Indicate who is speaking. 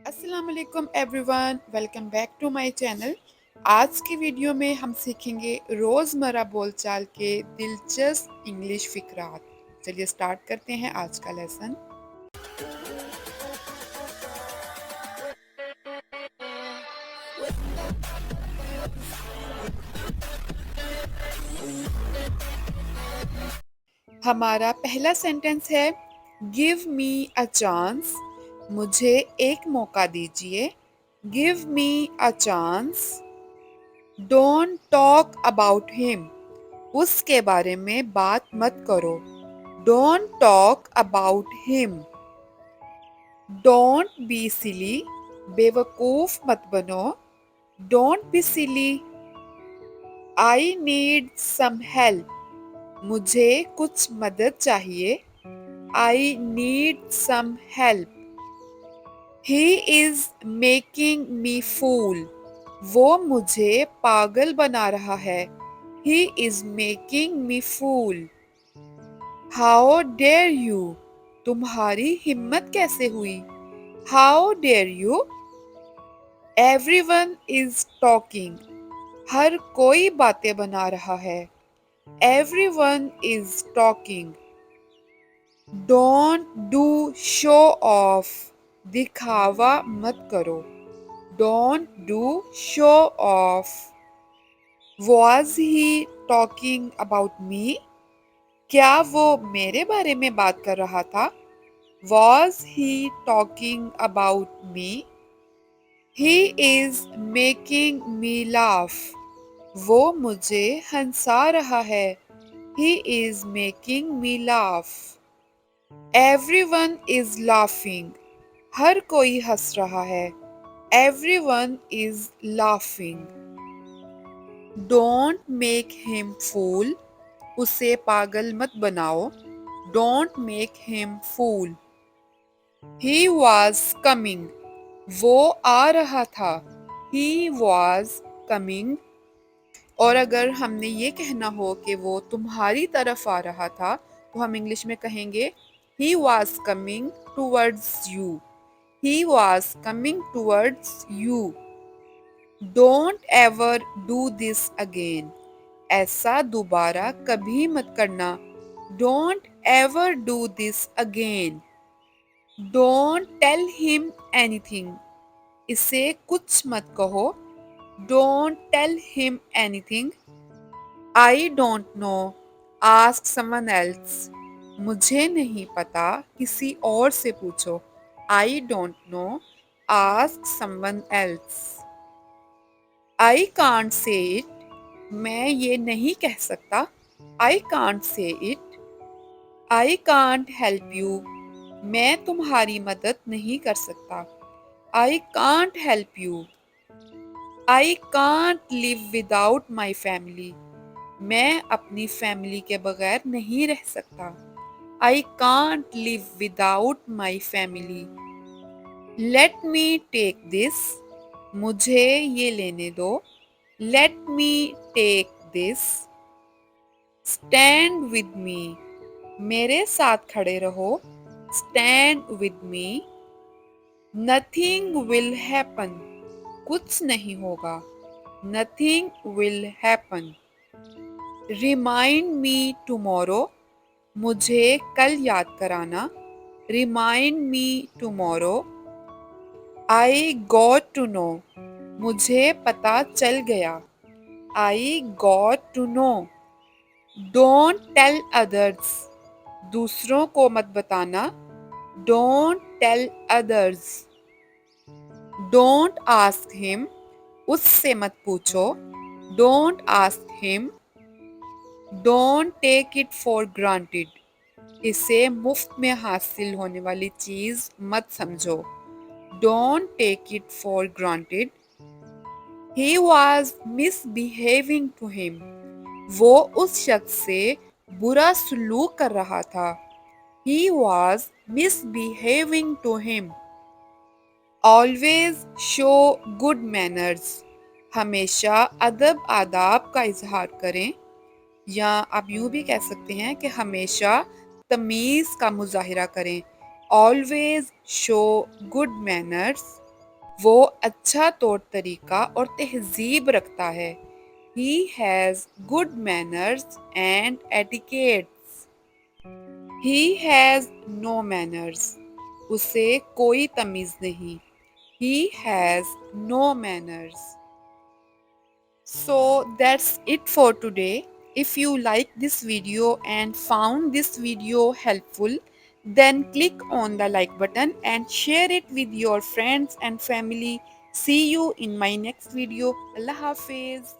Speaker 1: अस्सलाम वालेकुम everyone, welcome back to my channel. आज की वीडियो में हम सीखेंगे रोज़मर्रा बोलचाल के दिलचस्प इंग्लिश फ़िक्रात। चलिए स्टार्ट करते हैं आज का लेसन। हमारा पहला सेंटेंस है गिव मी अ चांस। मुझे एक मौका दीजिए। Give me a chance. Don't talk about him. उसके बारे में बात मत करो। Don't talk about him. Don't be silly. बेवकूफ मत बनो। Don't be silly. I need some help. मुझे कुछ मदद चाहिए। I need some help. He is making me fool. वो मुझे पागल बना रहा है। He is making me fool. How dare you. तुम्हारी हिम्मत कैसे हुई। How dare you. Everyone is talking. हर कोई बातें बना रहा है। Everyone is talking. Don't do show off. दिखावा मत करो। Don't do show off. Was he talking about me. क्या वो मेरे बारे में बात कर रहा था। Was he talking about me. He is making me laugh. वो मुझे हंसा रहा है। He is making me laugh. Everyone is laughing. हर कोई हंस रहा है। Everyone is laughing. Don't make him फूल। उसे पागल मत बनाओ। Don't make him fool. He was coming. वो आ रहा था। He was coming. और अगर हमने ये कहना हो कि वो तुम्हारी तरफ आ रहा था तो हम इंग्लिश में कहेंगे he was coming towards you. He was coming towards you. Don't ever do this again. ऐसा दोबारा कभी मत करना। Don't ever do this again. Don't tell him anything. इसे कुछ मत कहो। Don't tell him anything. I don't know. Ask someone else. मुझे नहीं पता, किसी और से पूछो। I don't know. Ask someone else. I can't say it. मैं ये नहीं कह सकता। आई can't say it. I can't help you. मैं तुम्हारी मदद नहीं कर सकता। I can't help you. I can't live without my family. मैं अपनी फैमिली के बगैर नहीं रह सकता। I can't live without my family. Let me take this. मुझे ये लेने दो। Let me take this. Stand with me. मेरे साथ खड़े रहो। Stand with me. Nothing will happen. कुछ नहीं होगा। Nothing will happen. Remind me tomorrow. मुझे कल याद कराना। Remind me tomorrow. I got to know. मुझे पता चल गया। I got to know. Don't tell others. दूसरों को मत बताना। Don't tell others. Don't ask him. उससे मत पूछो। Don't ask him. Don't take it for granted. इसे मुफ्त में हासिल होने वाली चीज मत समझो। Don't take it for granted. He was misbehaving to him. वो उस शख्स से बुरा सलूक कर रहा था। He was misbehaving to him. Always show good manners. हमेशा अदब आदाब का इजहार करें। या आप यूं भी कह सकते हैं कि हमेशा तमीज़ का मुजाहिरा करें। Always show good manners. वो अच्छा तौर तरीका और तहजीब रखता है। He has good manners and etiquettes. He has no manners. उसे कोई तमीज नहीं। He has no manners. So that's it for today. If you like this video and found this video helpful, then click on the like button and share it with your friends and family. See you in my next video. Allah Hafiz.